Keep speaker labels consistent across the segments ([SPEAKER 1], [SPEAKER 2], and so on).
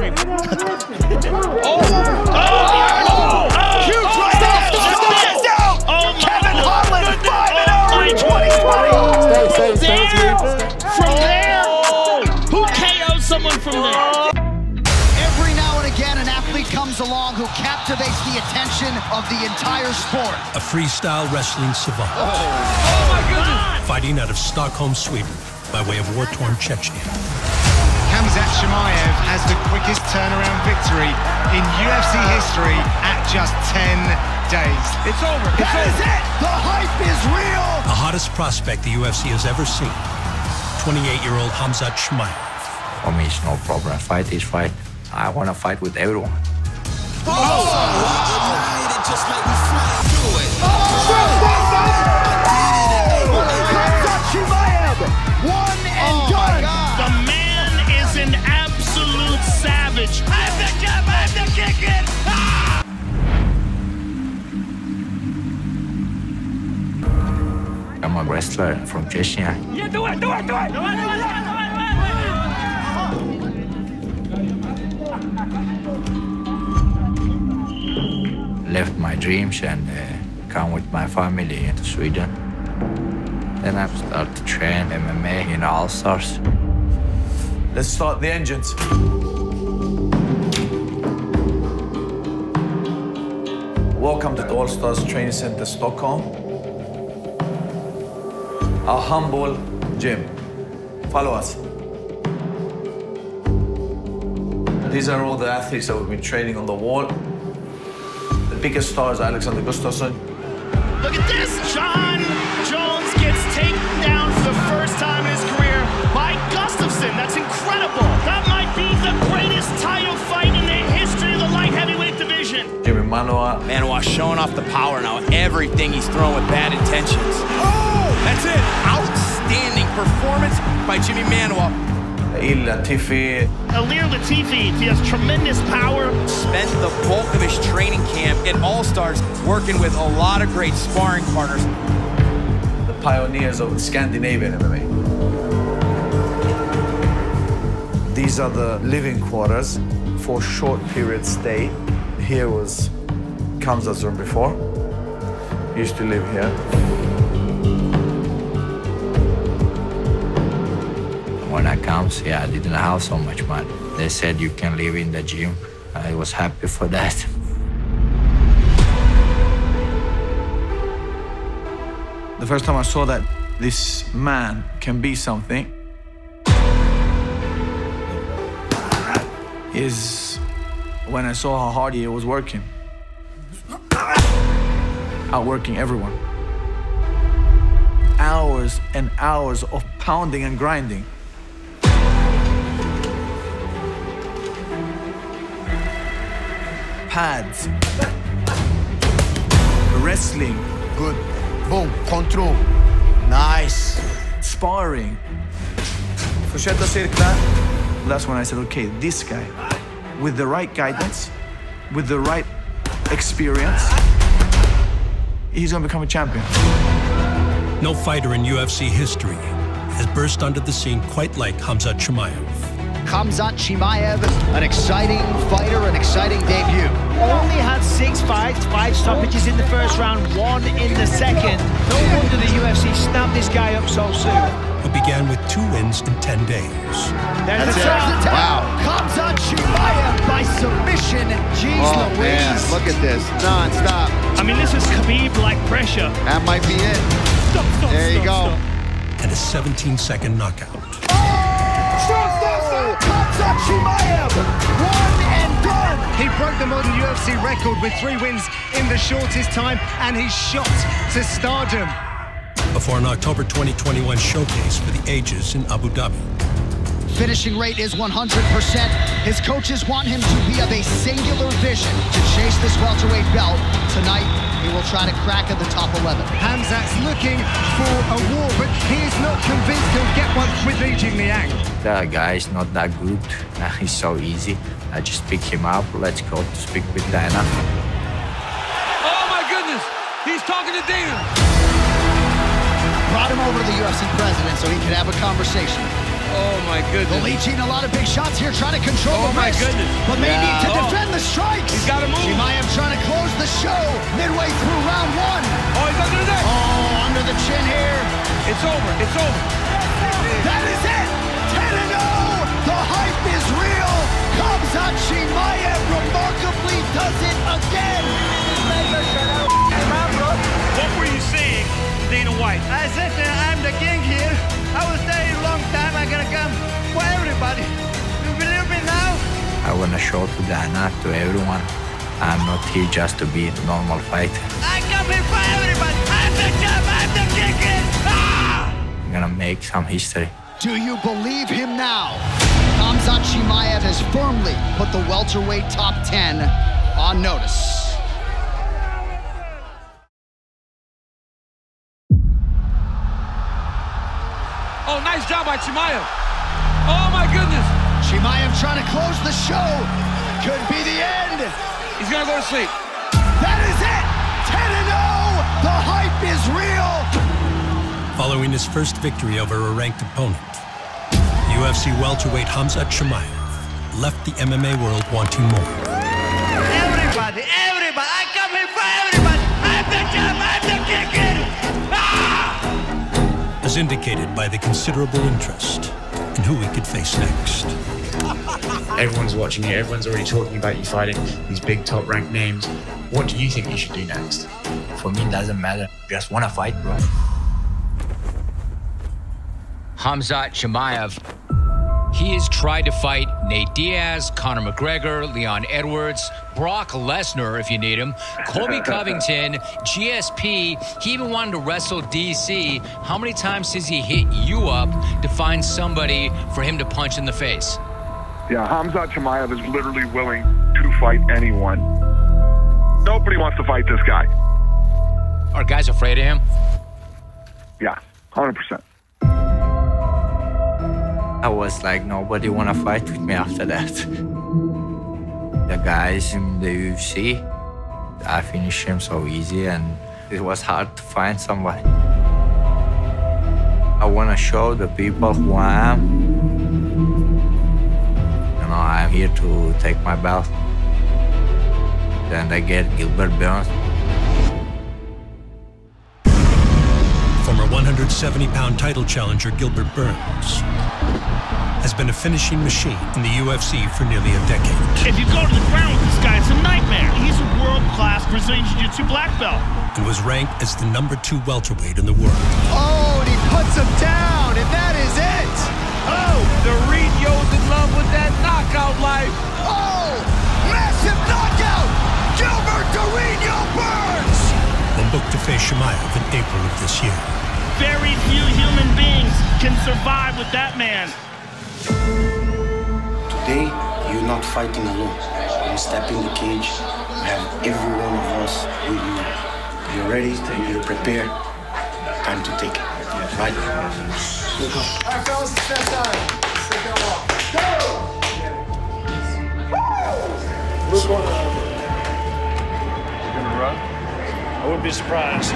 [SPEAKER 1] dream.
[SPEAKER 2] Huge right down! Kevin Holland, 5-0 in 2020!
[SPEAKER 1] From there, who KO'd someone from there?
[SPEAKER 2] Every now and again, an athlete comes along who captivates the attention of the entire sport.
[SPEAKER 3] A freestyle wrestling savant.
[SPEAKER 1] Oh my goodness!
[SPEAKER 3] Fighting out of Stockholm, Sweden, by way of war-torn Chechnya.
[SPEAKER 4] Khamzat Chimaev has the quickest turnaround victory in UFC history at just 10 days.
[SPEAKER 2] It's over. That is it! The hype is real!
[SPEAKER 3] The hottest prospect the UFC has ever seen. 28-year-old Khamzat Chimaev.
[SPEAKER 5] For me, it's no problem. Fight is fight. I want to fight with everyone.
[SPEAKER 2] Oh!
[SPEAKER 6] It just made me fly through it.
[SPEAKER 2] Khamzat Chimaev! One and done!
[SPEAKER 1] The man is an absolute savage. I have to kick it! Ah!
[SPEAKER 5] I'm a wrestler from Chechnya.
[SPEAKER 1] Yeah, do it!
[SPEAKER 5] Left my dreams and come with my family into Sweden. Then I started to train MMA in All Stars.
[SPEAKER 7] Let's start the engines. Welcome to the All Stars Training Center, Stockholm. Our humble gym. Follow us. These are all the athletes that we've been training on the wall. The biggest star is Alexander Gustafsson.
[SPEAKER 1] Look at this! John Jones gets taken down for the first time in his career by Gustafsson. That's incredible. That might be the greatest title fight in the history of the light heavyweight division.
[SPEAKER 7] Jimmy Manoa.
[SPEAKER 6] Manoa showing off the power now. Everything he's throwing with bad intentions. Oh! That's it. Outstanding performance by Jimmy Manoa.
[SPEAKER 7] Il Latifi.
[SPEAKER 1] Ilir Latifi, he has tremendous power.
[SPEAKER 6] Spent the bulk of his training camp at All Stars working with a lot of great sparring partners.
[SPEAKER 7] The pioneers of Scandinavian MMA. These are the living quarters for short period stay. Here was Khamzat's room before. He used to live here.
[SPEAKER 5] When I come, I didn't have so much money. They said you can live in the gym. I was happy for that.
[SPEAKER 7] The first time I saw that this man can be something is when I saw how hard he was working. Outworking everyone. Hours and hours of pounding and grinding. Pads. Wrestling.
[SPEAKER 2] Good. Boom. Control. Nice.
[SPEAKER 7] Sparring. Fortsätta cirklar. That's when I said, okay, this guy, with the right guidance, with the right experience, he's gonna become a champion.
[SPEAKER 3] No fighter in UFC history has burst onto the scene quite like Khamzat Chimaev.
[SPEAKER 2] Khamzat Chimaev, an exciting fighter, an exciting debut.
[SPEAKER 1] Only had 6 fights, 5 stoppages in the first round, 1 in the second. No wonder the UFC snapped this guy up so soon.
[SPEAKER 3] Who began with 2 wins in 10 days.
[SPEAKER 1] There's the tap.
[SPEAKER 2] Wow. Khamzat Chimaev by submission. Jeez Louise.
[SPEAKER 8] Man, look at this, non-stop.
[SPEAKER 1] I mean, this is Khabib-like pressure.
[SPEAKER 8] That might be it.
[SPEAKER 1] Stop,
[SPEAKER 8] There you go.
[SPEAKER 3] And a 17-second knockout.
[SPEAKER 2] Khamzat Chimaev, 1 and done.
[SPEAKER 4] He broke the modern UFC record with 3 wins in the shortest time, and he's shot to stardom.
[SPEAKER 3] Before an October 2021 showcase for the ages in Abu Dhabi.
[SPEAKER 2] Finishing rate is 100%. His coaches want him to be of a singular vision to chase this welterweight belt. Tonight, he will try to crack at the top 11.
[SPEAKER 4] Khamzat's looking for a war, but he is not convinced he'll get one with Li Jingliang.
[SPEAKER 5] The guy is not that good. He's so easy. I just pick him up. Let's go to speak with Dana.
[SPEAKER 6] Oh my goodness! He's talking to Dana!
[SPEAKER 2] Brought him over to the UFC president so he could have a conversation.
[SPEAKER 6] Oh, my goodness.
[SPEAKER 2] Leeching a lot of big shots here, trying to control the wrist.
[SPEAKER 6] Oh, my goodness.
[SPEAKER 2] But may need to defend the strikes.
[SPEAKER 6] He's got to move.
[SPEAKER 2] Chimaev trying to close the show midway through round one.
[SPEAKER 6] Oh, he's under the neck.
[SPEAKER 2] Oh, under the chin here.
[SPEAKER 6] It's over. It's over.
[SPEAKER 2] That is it. 10-0. The hype is real. Khamzat Chimaev remarkably does it again.
[SPEAKER 1] What were you saying, Dana White?
[SPEAKER 9] I said I'm the king here. I will stay a long time. I'm gonna come for everybody. You believe me now?
[SPEAKER 5] I want to show to Dana, to everyone, I'm not here just to be a normal fighter.
[SPEAKER 9] I come here for everybody. I'm the champ. I'm the king here. Ah!
[SPEAKER 5] I'm gonna make some history.
[SPEAKER 2] Do you believe him now? Khamzat Chimaev has firmly put the welterweight top 10 on notice.
[SPEAKER 6] Oh, nice job by Chimaev. Oh, my goodness.
[SPEAKER 2] Chimaev trying to close the show. Could be the end.
[SPEAKER 6] He's going to go to sleep.
[SPEAKER 2] That is it. 10-0. The hype is real.
[SPEAKER 3] Following his first victory over a ranked opponent, UFC welterweight Khamzat Chimaev left the MMA world wanting more.
[SPEAKER 9] Everybody. I come here for everybody. I'm the champ. I'm the king here. Ah!
[SPEAKER 3] As indicated by the considerable interest in who he could face next.
[SPEAKER 10] Everyone's watching you, everyone's already talking about you fighting these big top-ranked names. What do you think you should do next?
[SPEAKER 5] For me, it doesn't matter. Just want to fight, bro.
[SPEAKER 11] Khamzat Chimaev. He has tried to fight Nate Diaz, Conor McGregor, Leon Edwards, Brock Lesnar, if you need him, Colby Covington, GSP. He even wanted to wrestle DC. How many times has he hit you up to find somebody for him to punch in the face?
[SPEAKER 12] Yeah, Khamzat Chimaev is literally willing to fight anyone. Nobody wants to fight this guy.
[SPEAKER 11] Are guys afraid of him?
[SPEAKER 12] Yeah, 100%.
[SPEAKER 5] I was like, nobody want to fight with me after that. The guys in the UFC, I finished him so easy, and it was hard to find somebody. I want to show the people who I am. You know, I'm here to take my belt. Then I get Gilbert Burns.
[SPEAKER 3] Former 170-pound title challenger Gilbert Burns has been a finishing machine in the UFC for nearly a decade.
[SPEAKER 1] If you go to the ground with this guy, it's a nightmare. He's a world-class Brazilian Jiu-Jitsu black belt.
[SPEAKER 3] And was ranked as the #2 welterweight in the world.
[SPEAKER 8] Oh, and he puts him down, and that is it.
[SPEAKER 6] Oh, the Rino's in love with that knockout life.
[SPEAKER 2] Oh, massive knockout. Gilbert Dorino Burns.
[SPEAKER 3] Then booked to face Chimaev in April of this year.
[SPEAKER 1] Very few human beings can survive with that man.
[SPEAKER 13] Today, you're not fighting alone. When you step in the cage, you have every one of us with you. You're ready, you're prepared. Time to take it, right? Let's go. All right, fellas, it's that time. Let's take that walk. Go! What's going on?
[SPEAKER 1] You gonna run? I wouldn't be surprised.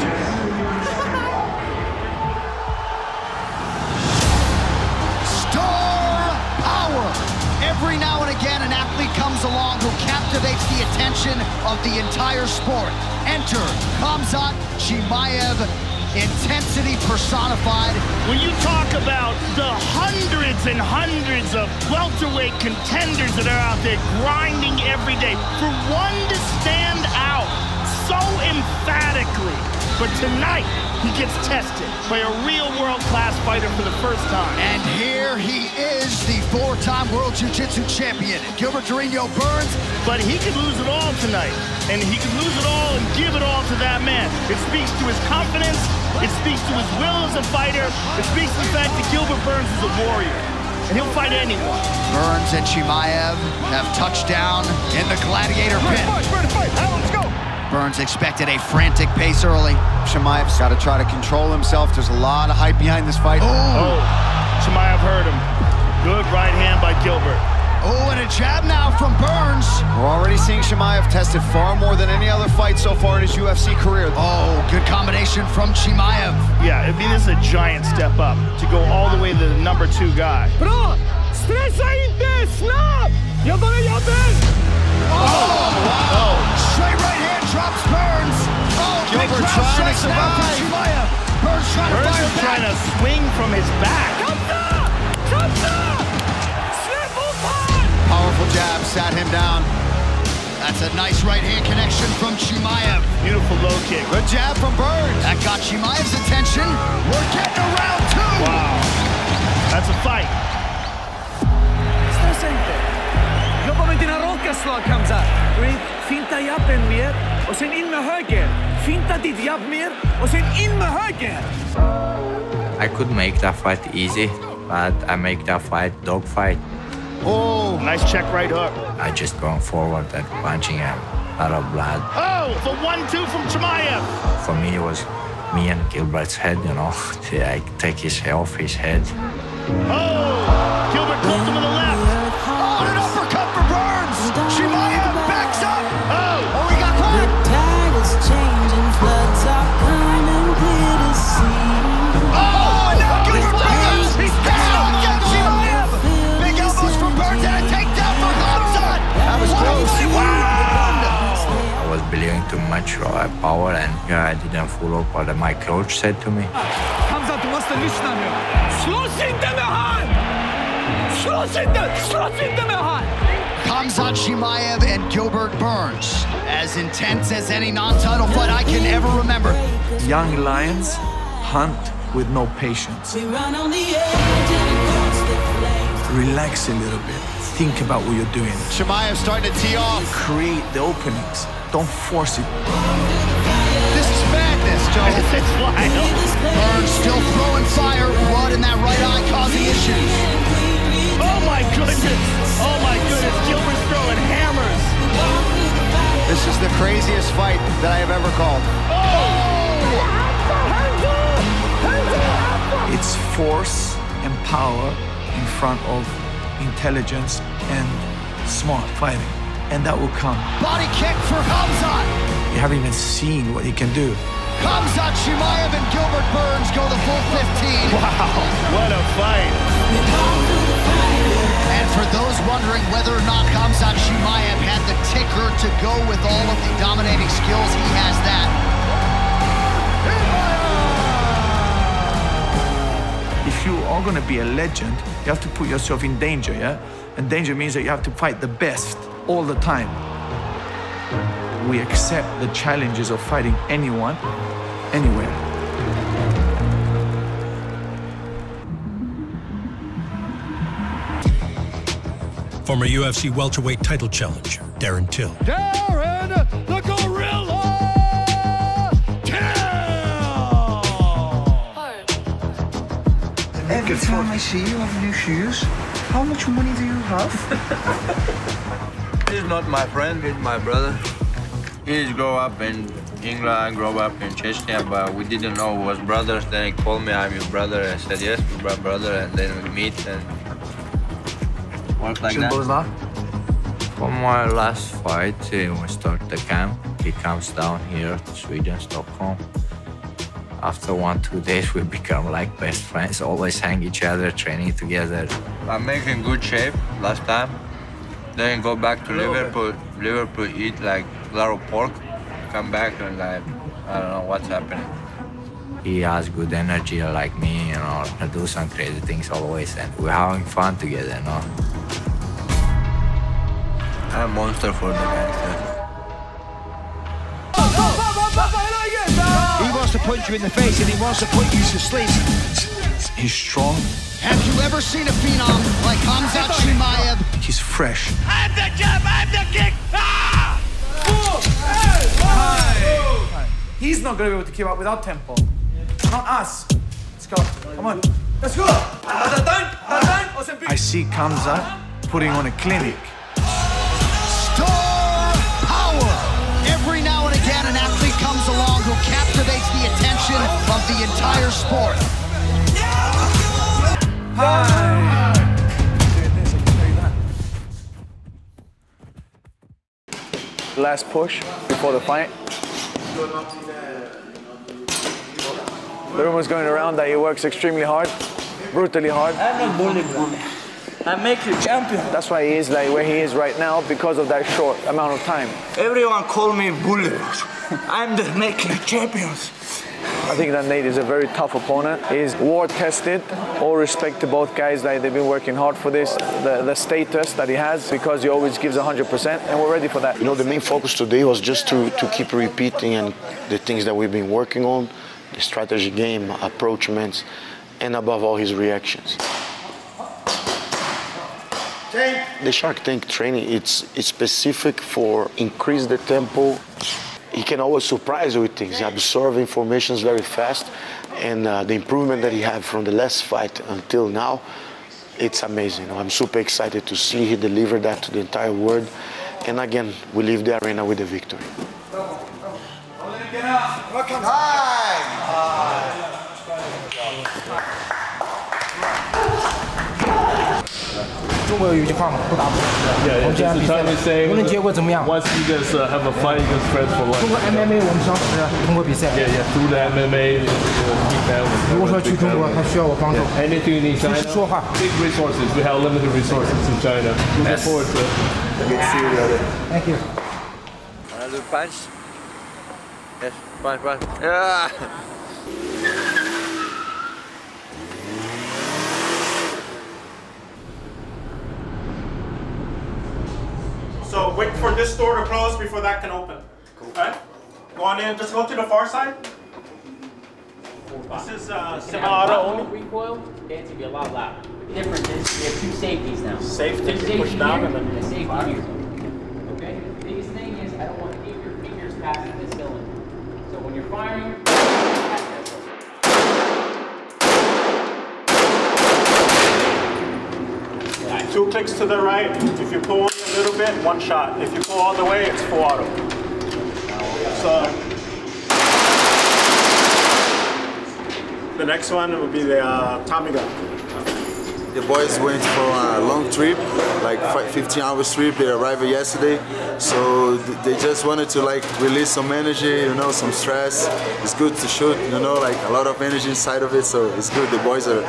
[SPEAKER 2] Every now and again, an athlete comes along who captivates the attention of the entire sport. Enter Khamzat Chimaev, intensity personified.
[SPEAKER 1] When you talk about the hundreds and hundreds of welterweight contenders that are out there grinding every day, for one to stand out so emphatically, but tonight he gets tested by a real world-class fighter for the first time.
[SPEAKER 2] And here he is, the 4-time World Jiu-Jitsu champion, Gilbert Dorino Burns.
[SPEAKER 1] But he could lose it all tonight, and he could lose it all and give it all to that man. It speaks to his confidence, it speaks to his will as a fighter, it speaks to the fact that Gilbert Burns is a warrior, and he'll fight anyone.
[SPEAKER 2] Burns and Chimaev have touched down in the gladiator pit.
[SPEAKER 8] Fight. Let's go.
[SPEAKER 2] Burns expected a frantic pace early.
[SPEAKER 8] Chimaev's got to try to control himself. There's a lot of hype behind this fight.
[SPEAKER 1] Oh, Chimaev heard him. Good right hand by Gilbert.
[SPEAKER 2] Oh, and a jab now from Burns.
[SPEAKER 8] We're already seeing Chimaev tested far more than any other fight so far in his UFC career.
[SPEAKER 2] Oh, good combination from Chimaev.
[SPEAKER 1] Yeah, I mean, this is a giant step up to go all the way to the number 2 guy.
[SPEAKER 9] Bra! Stressa inte! Snabb! Jag bara jobbar!
[SPEAKER 2] Oh, wow! Straight right hand drops Burns. Oh, big
[SPEAKER 8] Gilbert
[SPEAKER 2] crowd
[SPEAKER 8] trying to
[SPEAKER 2] strikes now from
[SPEAKER 8] survive.
[SPEAKER 2] Chimaev. Burns trying to fire
[SPEAKER 1] is
[SPEAKER 2] back.
[SPEAKER 1] trying to swing from his back.
[SPEAKER 9] Khamzat! Släpp upp han!
[SPEAKER 8] Powerful jab, sat him down.
[SPEAKER 2] That's a nice right hand connection from Chimaev.
[SPEAKER 1] Beautiful low kick.
[SPEAKER 8] Good jab from Burns.
[SPEAKER 2] That got Chimaev's attention. We're getting to round 2.
[SPEAKER 1] Wow. That's a fight.
[SPEAKER 9] Stressa inte. Jobba med dina raka slag, Khamzat. Finta jabben mer och sen in med höger. Finta ditt jabb mer och sen in med höger.
[SPEAKER 5] I could make that fight easy, but I make that fight dogfight.
[SPEAKER 1] Oh, nice check right hook.
[SPEAKER 5] I just going forward and punching a lot of blood.
[SPEAKER 1] Oh, the 1-2 from Chimaev.
[SPEAKER 5] For me, it was me and Gilbert's head, you know. I take his off his head.
[SPEAKER 1] Oh, Gilbert close him with the left.
[SPEAKER 2] Oh, an uppercut for Burns. Chimaev backs up. Oh, he got caught. Oh, and now Gilbert Burns. He's down. Get Chimaev. Big elbows from Burns and a takedown for Khamzat.
[SPEAKER 8] That was close.
[SPEAKER 5] I was believing too much raw power, and I didn't follow what my coach said to me.
[SPEAKER 9] Khamzat, du måste lyssna nu. Slåss inte med han! Slåss inte med han!
[SPEAKER 2] Khamzat Chimaev and Gilbert Burns. As intense as any non-title fight I can ever remember.
[SPEAKER 7] Young lions hunt with no patience. Relax a little bit. Think about what you're doing.
[SPEAKER 8] Chimaev starting to tee off.
[SPEAKER 7] Create the openings. Don't force it.
[SPEAKER 8] This is madness, Joe.
[SPEAKER 1] It's wild.
[SPEAKER 2] Burns still throwing fire. Blood in that right eye causing issues.
[SPEAKER 1] Oh my goodness. Oh my goodness. Gilbert's throwing hammers.
[SPEAKER 8] This is the craziest fight that I have ever called.
[SPEAKER 7] It's force and power in front of intelligence and smart fighting. And that will come.
[SPEAKER 2] Body kick for Khamzat.
[SPEAKER 7] You haven't even seen what he can do.
[SPEAKER 2] Khamzat Chimaev and Gilbert Burns go the full 15.
[SPEAKER 1] Wow, what a fight.
[SPEAKER 2] And for those wondering whether or not Khamzat Chimaev had the ticker to go with all of the dominating skills, he has that.
[SPEAKER 7] If you are going to be a legend, you have to put yourself in danger, yeah? And danger means that you have to fight the best all the time. We accept the challenges of fighting anyone, anywhere.
[SPEAKER 3] Former UFC welterweight title challenger, Darren Till.
[SPEAKER 9] Darren, the Gorilla!
[SPEAKER 14] Every time I see you have new shoes, how much money do you have?
[SPEAKER 15] He's not my friend, he's my brother. He grew up in England, grew up in Chechnya, but we didn't know we was brothers. Then he called me, I'm your brother. I said, yes, we're brother, and then we meet and work like that.
[SPEAKER 5] For my last fight, we start the camp. He comes down here to Sweden, Stockholm. After 1-2 days, we become like best friends, always hang each other, training together.
[SPEAKER 15] I'm making good shape last time. Then go back to Liverpool, eat like a lot of pork, come back and like, I don't know what's happening.
[SPEAKER 5] He has good energy like me, you know, I do some crazy things always, and we're having fun together, you know. I'm a monster for the gangsters.
[SPEAKER 14] He wants to punch you in the face and he wants to put you to sleep.
[SPEAKER 7] He's strong.
[SPEAKER 2] Have you ever seen a phenom like Khamzat Chimaev?
[SPEAKER 7] He's fresh.
[SPEAKER 1] I have the jab, I have the kick. Ah!
[SPEAKER 7] He's not going to be able to keep up without tempo. Not us. Let's go. Come on. Let's go. I see Khamzat putting on a clinic.
[SPEAKER 2] Star power. Every now and again, an athlete comes along who captivates the attention of the entire sport.
[SPEAKER 7] Hi.
[SPEAKER 16] last push before the fight. The rumors going around that he works extremely hard, brutally hard.
[SPEAKER 17] I'm not bully. I make you champion.
[SPEAKER 16] That's why he is like where he is right now because of that short amount of time.
[SPEAKER 17] Everyone call me bully. I'm the making champions.
[SPEAKER 16] I think that Nate is a very tough opponent. He's war-tested. All respect to both guys. Like, they've been working hard for this. The status that he has, because he always gives 100%, and we're ready for that.
[SPEAKER 8] You know, the main focus today was just to keep repeating and the things that we've been working on, the strategy game, approachments, and above all, his reactions. The Shark Tank training, it's specific for increase the tempo. He can always surprise you with things. He absorbs information very fast, and the improvement that he had from the last fight until now, it's amazing. I'm super excited to see he deliver that to the entire world, and again, we leave the arena with a victory.
[SPEAKER 18] Yeah, just trying to say, once you guys have a fight against friends for life.
[SPEAKER 19] MMA 我们想通过比赛。
[SPEAKER 18] Yeah, through the MMA,
[SPEAKER 19] 如果说去中国，他需要我帮助。
[SPEAKER 18] Anything in China?
[SPEAKER 19] 说话。
[SPEAKER 18] Big resources. We have limited resources in China. Looking forward to it.
[SPEAKER 8] Good to see you, brother.
[SPEAKER 19] Thank you.
[SPEAKER 15] Another punch. Yes, punch. Yeah.
[SPEAKER 20] So wait for this door to close before that can open. Cool. Right? Go on in, just go to the far side. This is semi-auto only.
[SPEAKER 21] Recoil, it's gonna be a lot louder. The difference is we have two safeties now.
[SPEAKER 20] Safety, you push down and then
[SPEAKER 21] a safety here. Okay? The biggest thing is I don't want to get your fingers passing this cylinder. So when you're firing,
[SPEAKER 20] Two clicks to the right. If you pull a little bit, one shot. If you pull all the way, it's full auto. So the next one will be the Tommy gun.
[SPEAKER 22] The boys went for a long trip, like 15-hour trip. They arrived yesterday, so they just wanted to like release some energy, you know, some stress. It's good to shoot, you know, like a lot of energy inside of it, so it's good. The boys are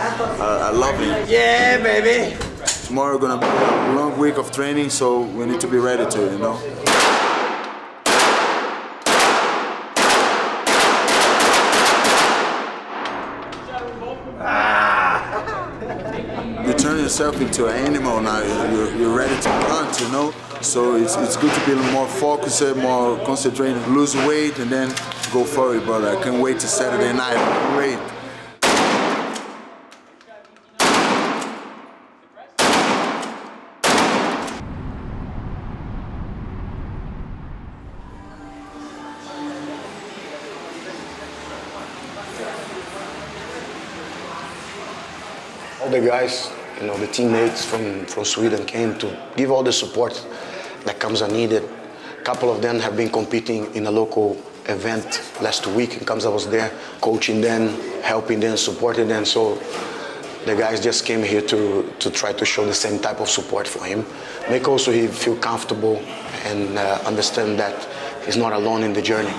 [SPEAKER 22] loving it.
[SPEAKER 17] Yeah, baby.
[SPEAKER 22] Tomorrow gonna be a long week of training, so we need to be ready to, you know. You turn yourself into an animal now. You're ready to hunt, you know. So it's good to be more focused, more concentrated, lose weight, and then go for it, brother. I can't wait to Saturday night. Great.
[SPEAKER 8] All the guys, you know, the teammates from Sweden came to give all the support that Khamzat needed. A couple of them have been competing in a local event last week, and Khamzat was there coaching them, helping them, supporting them. So the guys just came here to try to show the same type of support for him. Make also he feel comfortable and understand that he's not alone in the journey.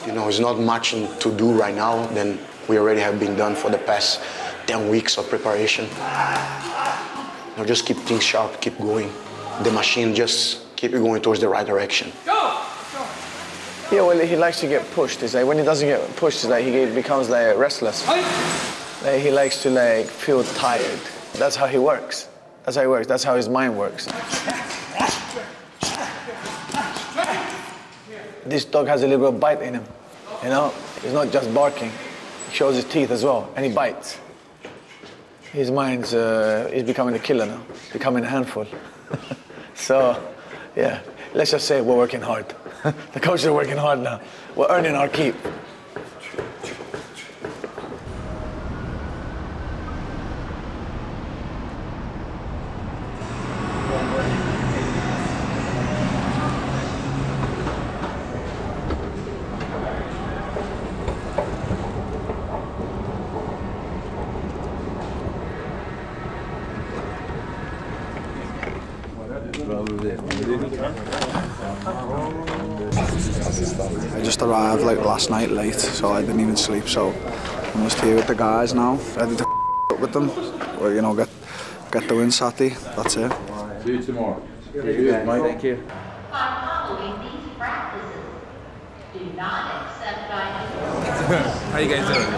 [SPEAKER 8] You know, there's not much to do right now than we already have been done for the past 10 weeks of preparation. You know, just keep things sharp, keep going. The machine just keep it going towards the right direction.
[SPEAKER 16] Go! Yeah, well, he likes to get pushed. It's like when he doesn't get pushed, it's like he becomes like restless. Like, he likes to like feel tired. That's how he works. That's how he works. That's how his mind works. This dog has a little bit of bite in him, you know? He's not just barking. He shows his teeth as well, and he bites. His mind's he's becoming a killer now, becoming a handful. So, yeah, let's just say we're working hard. The coaches are working hard now. We're earning our keep.
[SPEAKER 4] I just arrived like last night late, so I didn't even sleep. So I'm just here with the guys now, ready to up with them. Or, you know, get the win Saturday. That's it.
[SPEAKER 10] See you tomorrow. Thank you.
[SPEAKER 23] Following these practices, do not accept
[SPEAKER 10] How you guys doing?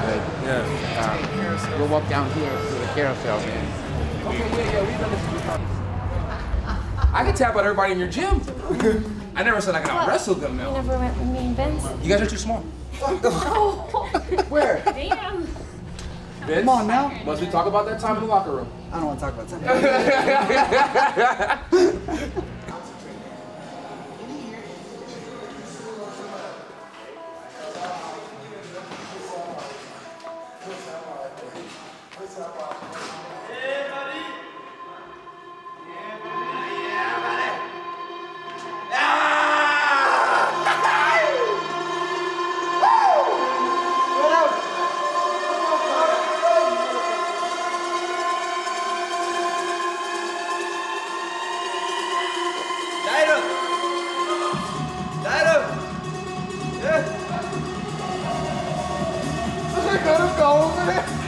[SPEAKER 10] Yeah.
[SPEAKER 21] We'll walk down here to the carousel, man.
[SPEAKER 10] I can tap out everybody in your gym. I never said I could out-wrestle them now.
[SPEAKER 24] You never went with me and Vince?
[SPEAKER 10] You guys are too small. Where?
[SPEAKER 24] Damn.
[SPEAKER 10] Vince? Come on now. Must we talk about that time in the locker room?
[SPEAKER 4] I don't want to talk about that.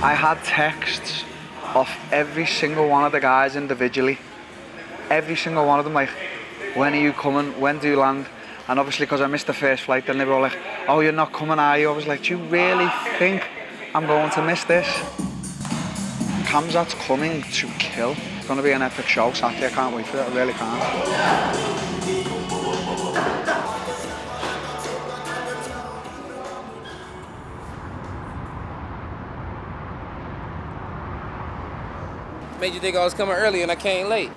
[SPEAKER 4] I had texts off every single one of the guys individually. Every single one of them, like, when are you coming? When do you land? And obviously, because I missed the first flight, then they were all like, oh, you're not coming, are you? I was like, do you really think I'm going to miss this? Khamzat's coming to kill. It's going to be an epic show Saturday. I can't wait for it. I really can't.
[SPEAKER 10] Made you think I was coming early and I came late.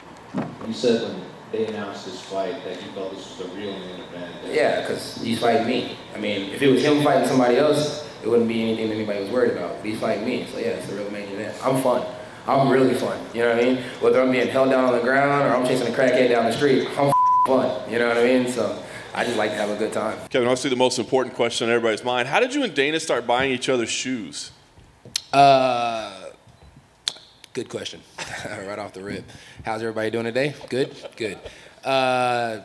[SPEAKER 25] You said when they announced this fight that you felt this was a real main event.
[SPEAKER 10] Yeah, because he's fighting me. I mean, if it was him fighting somebody else, it wouldn't be anything that anybody was worried about. But he's fighting me, so yeah, it's a real main event. I'm fun. I'm really fun, you know what I mean? Whether I'm being held down on the ground or I'm chasing a crackhead down the street, I'm fun, you know what I mean? So I just like to have a good time.
[SPEAKER 26] Kevin, obviously the most important question on everybody's mind, how did you and Dana start buying each other's shoes?
[SPEAKER 10] Good question. Right off the rip. How's everybody doing today? Good? Good. I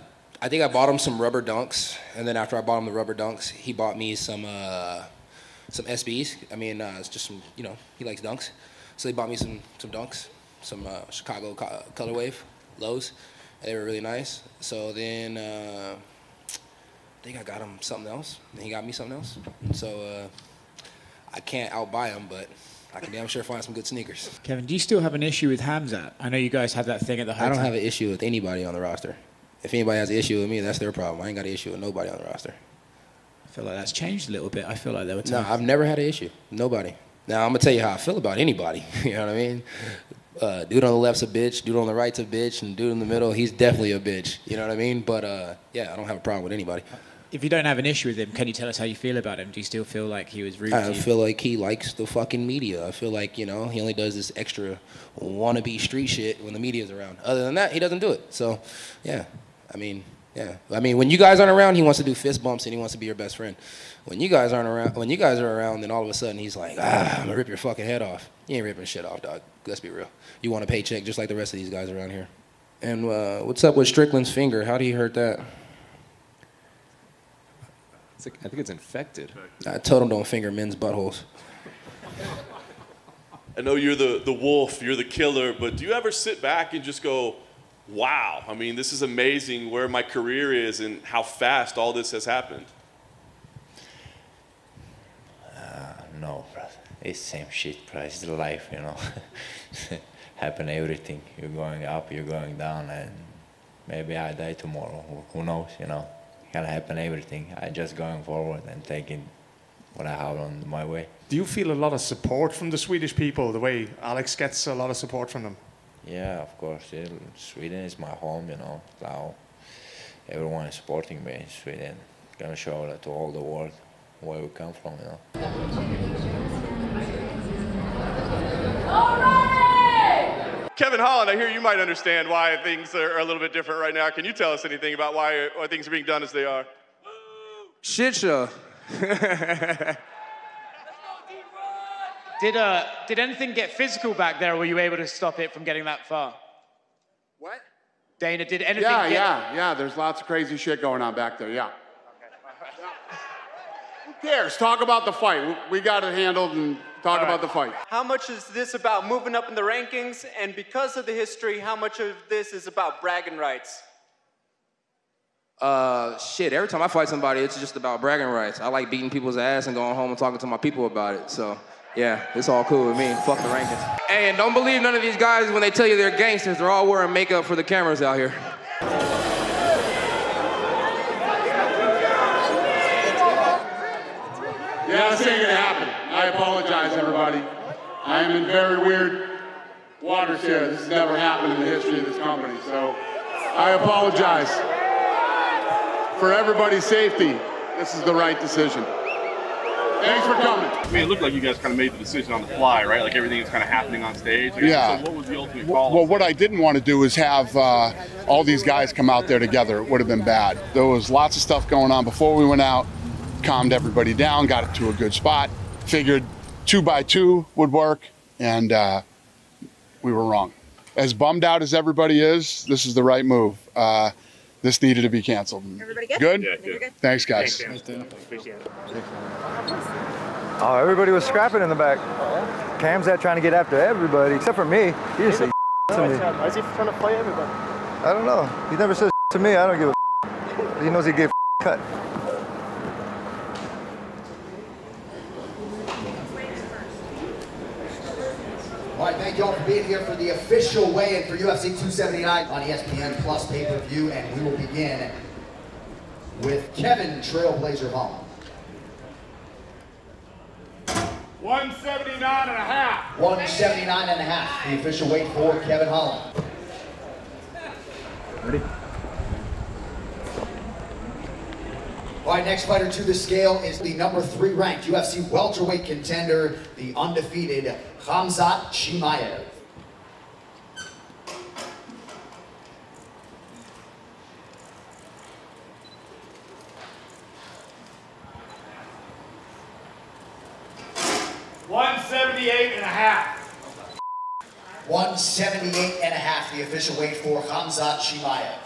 [SPEAKER 10] think I bought him some rubber dunks, and then after I bought him the rubber dunks, he bought me some SBs. I mean, it's just some, you know, he likes dunks. So he bought me some dunks, some Chicago Color Wave lows. They were really nice. So then I think I got him something else, and he got me something else. And so I can't outbuy him, but I can damn sure find some good sneakers.
[SPEAKER 27] Kevin, do you still have an issue with Khamzat? I know you guys had that thing at the hotel.
[SPEAKER 10] I don't have an issue with anybody on the roster. If anybody has an issue with me, that's their problem. I ain't got an issue with nobody on the roster.
[SPEAKER 27] I feel like that's changed a little bit. I feel like there were times.
[SPEAKER 10] No, I've never had an issue. Nobody. Now, I'm going to tell you how I feel about anybody. You know what I mean? Dude on the left's a bitch, dude on the right's a bitch, and dude in the middle, he's definitely a bitch. You know what I mean? But, yeah, I don't have a problem with anybody.
[SPEAKER 27] If you don't have an issue with him, can you tell us how you feel about him? Do you still feel like he was rude to you?
[SPEAKER 10] I feel like he likes the fucking media. I feel like, you know, he only does this extra wannabe street shit when the media's around. Other than that, he doesn't do it. So, yeah. I mean, yeah. I mean, when you guys aren't around, he wants to do fist bumps and he wants to be your best friend. When you guys aren't around, when you guys are around, then all of a sudden he's like, I'm gonna rip your fucking head off. You ain't ripping shit off, dog. Let's be real. You want a paycheck just like the rest of these guys around here. And what's up with Strickland's finger? How do you hurt that?
[SPEAKER 28] I think it's infected.
[SPEAKER 10] I told him don't finger men's buttholes.
[SPEAKER 26] I know you're the wolf, you're the killer, but do you ever sit back and just go, wow, I mean, this is amazing where my career is and how fast all this has happened?
[SPEAKER 5] No, brother. It's same shit, bro. It's the life, you know. Happen everything. You're going up, you're going down, and maybe I die tomorrow. Who knows, you know. Can happen everything. I just going forward and taking what I have on my way.
[SPEAKER 20] Do you feel a lot of support from the Swedish people, the way Alex gets a lot of support from them?
[SPEAKER 5] Yeah, of course. Sweden is my home, you know. Now everyone is supporting me in Sweden. Gonna show that to all the world where we come from, you know.
[SPEAKER 26] Kevin Holland, I hear you might understand why things are a little bit different right now. Can you tell us anything about why things are being done as they are?
[SPEAKER 10] Shit show.
[SPEAKER 29] Did anything get physical back there, or were you able to stop it from getting that far?
[SPEAKER 10] What?
[SPEAKER 3] Dana, did anything
[SPEAKER 6] Yeah, there's lots of crazy shit going on back there, yeah. Who cares? Talk about the fight. We got it handled and talk about the fight.
[SPEAKER 9] How much is this about moving up in the rankings? And because of the history, how much of this is about bragging rights?
[SPEAKER 10] Shit, every time I fight somebody, it's just about bragging rights. I like beating people's ass and going home and talking to my people about it, so. Yeah, it's all cool with me. Fuck the rankings. Hey, and don't believe none of these guys when they tell you they're gangsters. They're all wearing makeup for the cameras out here.
[SPEAKER 6] Yeah, this ain't gonna happen. I apologize, everybody. I am in very weird waters here. This has never happened in the history of this company, so I apologize. For everybody's safety, this is the right decision. Thanks for coming.
[SPEAKER 11] I mean, it looked like you guys kind of made the decision on the fly, right? Like everything is kind of happening on stage. Like,
[SPEAKER 6] Yeah.
[SPEAKER 11] So what was the ultimate call?
[SPEAKER 6] Well, what I didn't want to do is have all these guys come out there together. It would have been bad. There was lots of stuff going on before we went out, calmed everybody down, got it to a good spot, figured 2x2 would work, and we were wrong. As bummed out as everybody is, this is the right move. This needed to be canceled.
[SPEAKER 12] Everybody good?
[SPEAKER 6] Good?
[SPEAKER 12] Yeah, good.
[SPEAKER 6] Thanks, guys.
[SPEAKER 12] Appreciate it.
[SPEAKER 13] Oh, everybody was scrapping in the back. Khamzat trying to get after everybody, except for me. He didn't say to me.
[SPEAKER 12] Why is he trying to fight everybody?
[SPEAKER 13] I don't know. He never says to me. I don't give a He knows he gave cut.
[SPEAKER 2] All right, thank you all for being here for the official weigh-in for UFC 279 on ESPN Plus pay-per-view, and we will begin with Kevin Trailblazer Holland.
[SPEAKER 6] 179 and a half.
[SPEAKER 2] 179 and a half, the official weight for Kevin Holland.
[SPEAKER 13] Ready?
[SPEAKER 2] All right, next fighter to the scale is the number 3 ranked UFC welterweight contender, the undefeated Khamzat Chimaev.
[SPEAKER 6] $178 and a half.
[SPEAKER 2] 178 and a half, the official weight for Khamzat Chimaev.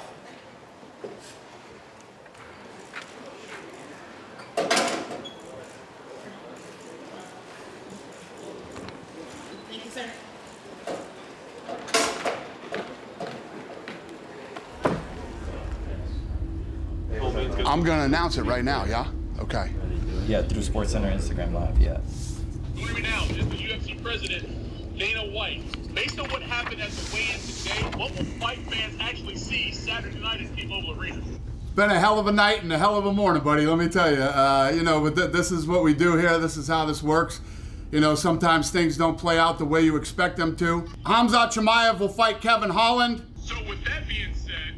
[SPEAKER 12] Thank you, sir.
[SPEAKER 6] I'm going to announce it right now, yeah? Okay.
[SPEAKER 14] Yeah, through SportsCenter Instagram Live, yeah.
[SPEAKER 24] Joining me now is the UFC president, Dana White. Based on what happened at the weigh-in today, what will fight fans actually see Saturday night at T-Mobile Arena?
[SPEAKER 6] Been a hell of a night and a hell of a morning, buddy. Let me tell you. You know, but this is what we do here. This is how this works. You know, sometimes things don't play out the way you expect them to. Khamzat Chimaev will fight Kevin Holland.
[SPEAKER 24] So with that being said,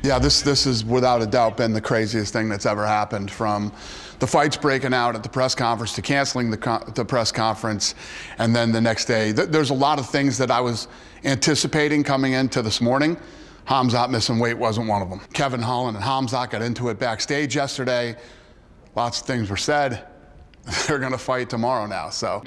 [SPEAKER 6] Yeah, this has without a doubt been the craziest thing that's ever happened, from the fights breaking out at the press conference to canceling the press conference, and then the next day. There's a lot of things that I was anticipating coming into this morning. Khamzat missing weight wasn't one of them. Kevin Holland and Khamzat got into it backstage yesterday. Lots of things were said. They're gonna fight tomorrow now, so.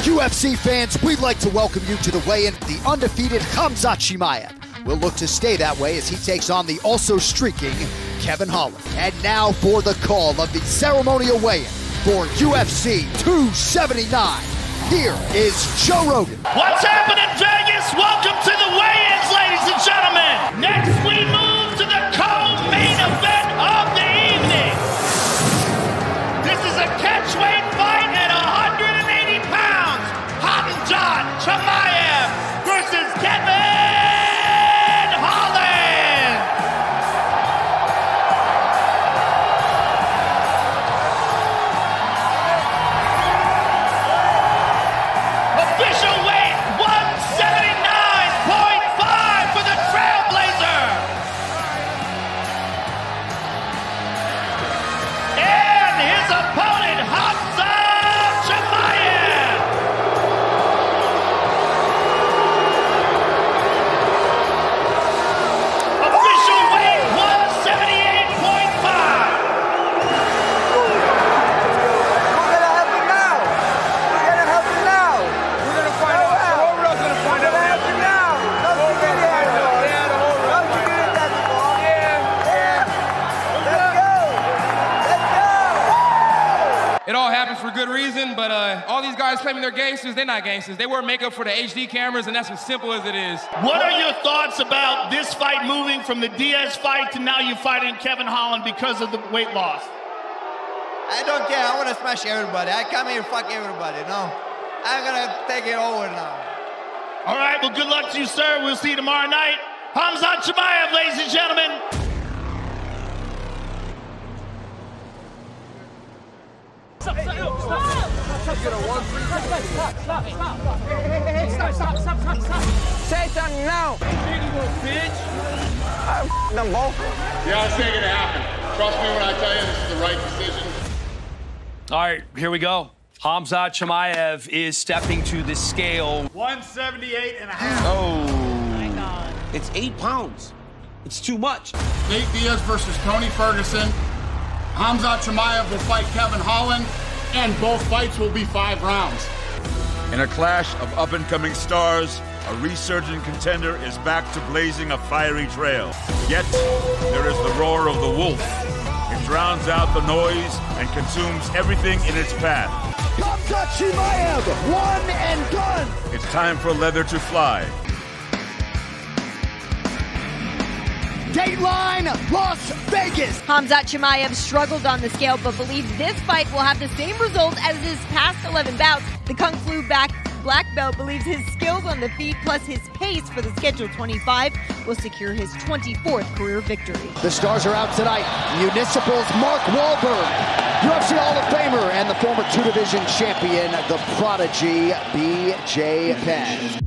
[SPEAKER 2] UFC fans, we'd like to welcome you to the weigh-in, the undefeated Khamzat Chimaev. Will look to stay that way as he takes on the also streaking Kevin Holland. And now for the call of the ceremonial weigh-in for UFC 279. Here is Joe Rogan.
[SPEAKER 1] What's happening, Vegas? Welcome to the weigh-ins, ladies and gentlemen. Next, we move to the co-main event of the evening. This is a catchweight fight at 180 pounds. Khamzat Chimaev versus Kevin Holland. Official weight 179.5 for the Trailblazers.
[SPEAKER 3] good reason, but all these guys claiming they're gangsters, they're not gangsters. They wear makeup for the HD cameras, and that's as simple as it is.
[SPEAKER 1] What are your thoughts about this fight moving from the Diaz fight to now you fighting Kevin Holland because of the weight loss?
[SPEAKER 7] I don't care. I want to smash everybody. I come here to fuck everybody, no? I'm going to take it over now.
[SPEAKER 1] All right, well, good luck to you, sir. We'll see you tomorrow night. Khamzat Chimaev, ladies and gentlemen.
[SPEAKER 8] Stop. Say something now. Bitch. I'm them both.
[SPEAKER 6] Yeah, it's not gonna happen. Trust me when I tell you this is the right decision.
[SPEAKER 15] All right, here we go. Khamzat Chimaev is stepping to the scale.
[SPEAKER 7] 178.5.
[SPEAKER 15] Oh.
[SPEAKER 8] My God.
[SPEAKER 7] It's 8 pounds. It's too much.
[SPEAKER 6] Nate Diaz versus Tony Ferguson. Khamzat Chimaev will fight Kevin Holland, and both fights will be 5 rounds.
[SPEAKER 17] In a clash of up-and-coming stars, a resurgent contender is back to blazing a fiery trail. Yet, there is the roar of the wolf. It drowns out the noise and consumes everything in its path.
[SPEAKER 2] Khamzat Chimaev, one and done.
[SPEAKER 17] It's time for leather to fly.
[SPEAKER 2] Dateline, Las Vegas.
[SPEAKER 18] Khamzat Chimaev struggled on the scale, but believes this fight will have the same result as his past 11 bouts. The Kung Flu black belt believes his skills on the feet plus his pace for the scheduled 25 will secure his 24th career victory.
[SPEAKER 2] The stars are out tonight. Municipal's Mark Wahlberg, UFC Hall of Famer, and the former 2-division champion, the prodigy, BJ Penn.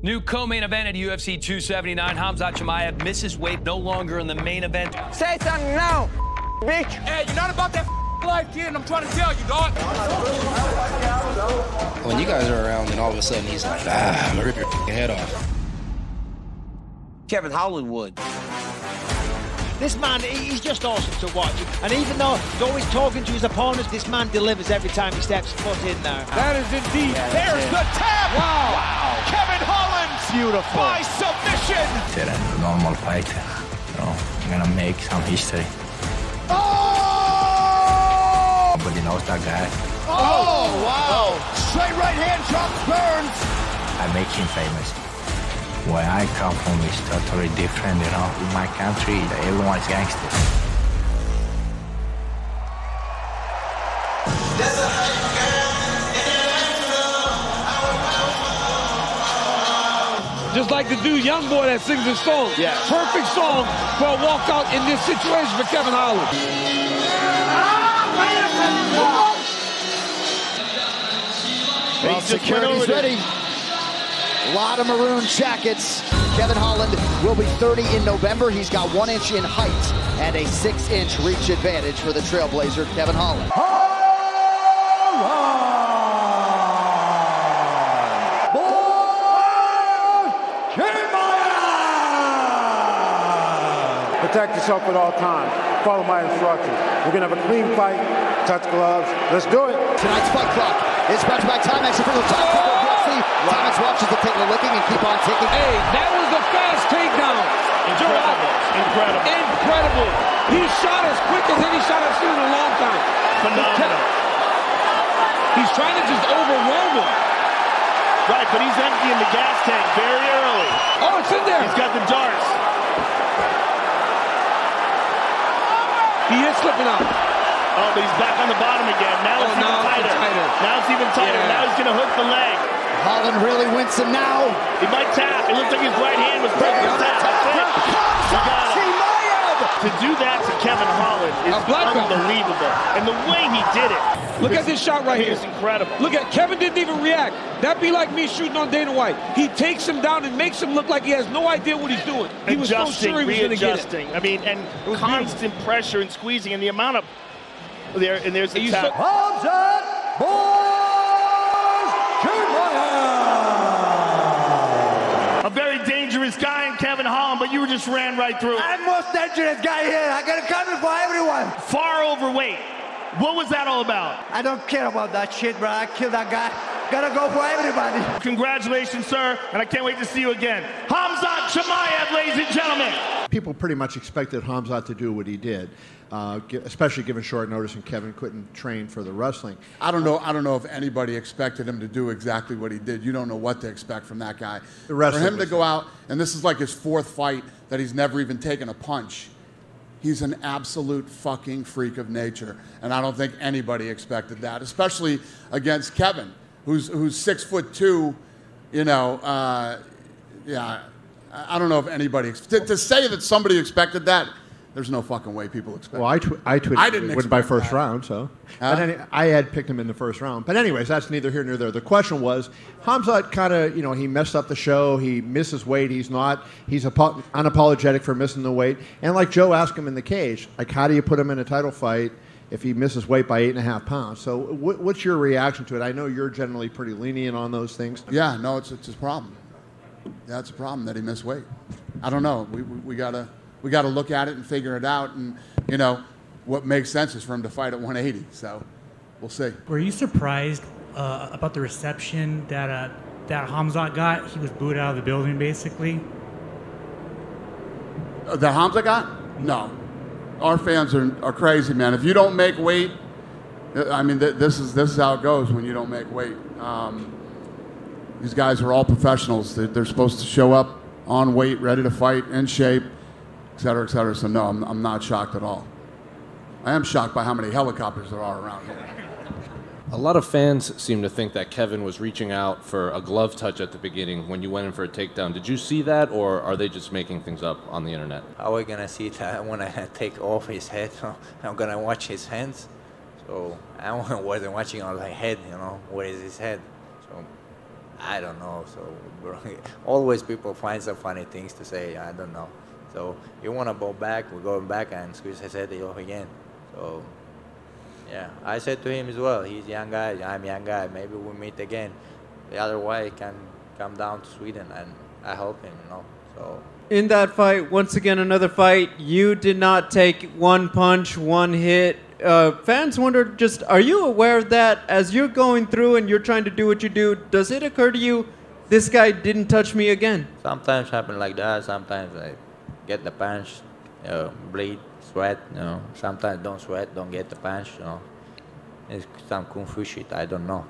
[SPEAKER 15] New co-main event at UFC 279. Khamzat Chimaev misses weight, no longer in the main event.
[SPEAKER 8] Say something now, bitch.
[SPEAKER 7] Hey, you're not about that life, kid. I'm trying to tell you, dog.
[SPEAKER 10] When you guys are around, and all of a sudden he's like, I'm gonna rip your head off.
[SPEAKER 7] Kevin Holland would.
[SPEAKER 19] This man, he's just awesome to watch. And even though he's always talking to his opponents, this man delivers every time he steps foot in there.
[SPEAKER 7] That is indeed. There's the tap. Wow. Kevin Holland.
[SPEAKER 2] Beautiful.
[SPEAKER 7] By submission.
[SPEAKER 5] It's a normal fight. So I'm gonna make some history.
[SPEAKER 2] Oh!
[SPEAKER 5] Nobody knows that guy.
[SPEAKER 2] Oh, wow. Straight right hand drops Burns.
[SPEAKER 5] I make him famous. Where I come from is totally different, you know. In my country, everyone's gangster.
[SPEAKER 8] Just like the dude, young boy that sings his song.
[SPEAKER 2] Yeah.
[SPEAKER 8] Perfect song for a walkout in this situation for Kevin Holland.
[SPEAKER 2] Well, security's ready. A lot of maroon jackets. Kevin Holland will be 30 in November. He's got 1 inch in height and a 6-inch reach advantage for the Trailblazer, Kevin Holland.
[SPEAKER 20] Protect yourself at all times. Follow my instructions. We're going to have a clean fight. Touch gloves. Let's do it.
[SPEAKER 2] Tonight's fight clock is brought to you by Timex. From the top of the UFC, Timex watches the tickle licking and keep on ticking.
[SPEAKER 8] Hey, that was a fast takedown. Incredible. He shot as quick as any shot I've seen in a long time.
[SPEAKER 1] Phenomenal.
[SPEAKER 8] He's trying to just overwhelm him.
[SPEAKER 1] Right, but he's emptying the gas tank very early.
[SPEAKER 8] Oh, it's in there.
[SPEAKER 1] He's got the darts.
[SPEAKER 8] He is slipping out.
[SPEAKER 1] Oh, but he's back on the bottom again. Now it's even tighter. Now it's even tighter. Yeah. Now he's going to hook the leg.
[SPEAKER 2] Holland really wincing now.
[SPEAKER 1] He might tap. It looks like his right hand was breaking his tap. That's it. He got him. To do that to Kevin Holland is unbelievable. And the way he did it.
[SPEAKER 8] Look at this shot right here.
[SPEAKER 1] It's incredible.
[SPEAKER 8] Look at Kevin didn't even react. That'd be like me shooting on Dana White. He takes him down and makes him look like he has no idea what he's doing. He was so sure he was going to get it.
[SPEAKER 1] I mean, and constant pressure and squeezing, and the amount of there, and there's the tap.
[SPEAKER 2] Khamzat Chimaev.
[SPEAKER 1] A very dangerous guy in Kevin Holland, but you just ran right through.
[SPEAKER 7] I'm the most dangerous guy here. I got it coming for everyone.
[SPEAKER 1] Far overweight. What was that all about?
[SPEAKER 7] I don't care about that shit, bro. I killed that guy. Gotta go for everybody.
[SPEAKER 1] Congratulations, sir, and I can't wait to see you again. Khamzat Chimaev, ladies and gentlemen.
[SPEAKER 4] people pretty much expected Khamzat to do what he did, especially given short notice and Kevin couldn't train for the wrestling.
[SPEAKER 6] I don't know if anybody expected him to do exactly what he did. You don't know what to expect from that guy. For him to go out, and this is like his 4th fight that he's never even taken a punch. He's an absolute fucking freak of nature, and I don't think anybody expected that, especially against Kevin, who's 6'2", you know. Yeah, I don't know if anybody to say that somebody expected that. There's no fucking way people expect.
[SPEAKER 4] Well, I tweeted win by first round, so I had picked him in the first round. But anyways, that's neither here nor there. The question was, Khamzat kind of, you know, he messed up the show. He misses weight. He's unapologetic for missing the weight. And like Joe asked him in the cage, like, how do you put him in a title fight if he misses weight by 8.5 pounds? So what's your reaction to it? I know you're generally pretty lenient on those things.
[SPEAKER 6] Yeah, no, it's his problem. Yeah, it's a problem that he missed weight. I don't know. We gotta look at it and figure it out. And you know, what makes sense is for him to fight at 180. So we'll see.
[SPEAKER 16] Were you surprised about the reception that Khamzat got? He was booed out of the building, basically.
[SPEAKER 6] That Khamzat got? No. Our fans are crazy, man. If you don't make weight, I mean, this is how it goes when you don't make weight. These guys are all professionals. They're supposed to show up on weight, ready to fight, in shape, et cetera, et cetera. So no, I'm not shocked at all. I am shocked by how many helicopters there are around here.
[SPEAKER 21] A lot of fans seem to think that Kevin was reaching out for a glove touch at the beginning when you went in for a takedown. Did you see that, or are they just making things up on the internet?
[SPEAKER 5] How are we gonna see that when I take off his head? I'm gonna watch his hands. So I wasn't watching on my head, you know, where is his head? So I don't know. So always people find some funny things to say. I don't know. So you want to go back, we're going back and squeeze his head off again. So yeah, I said to him as well, he's a young guy, I'm a young guy, maybe we'll meet again. The other way can come down to Sweden and I help him, you know. So
[SPEAKER 22] in that fight, once again another fight, you did not take one punch, one hit. Fans wondered, just, are you aware of that as you're going through and you're trying to do what you do? Does it occur to you, this guy didn't touch me again?
[SPEAKER 5] Sometimes happen like that. Sometimes I get the punch, bleed, sweat. You know, sometimes don't sweat, don't get the punch. You know, it's some kung fu shit. I don't know.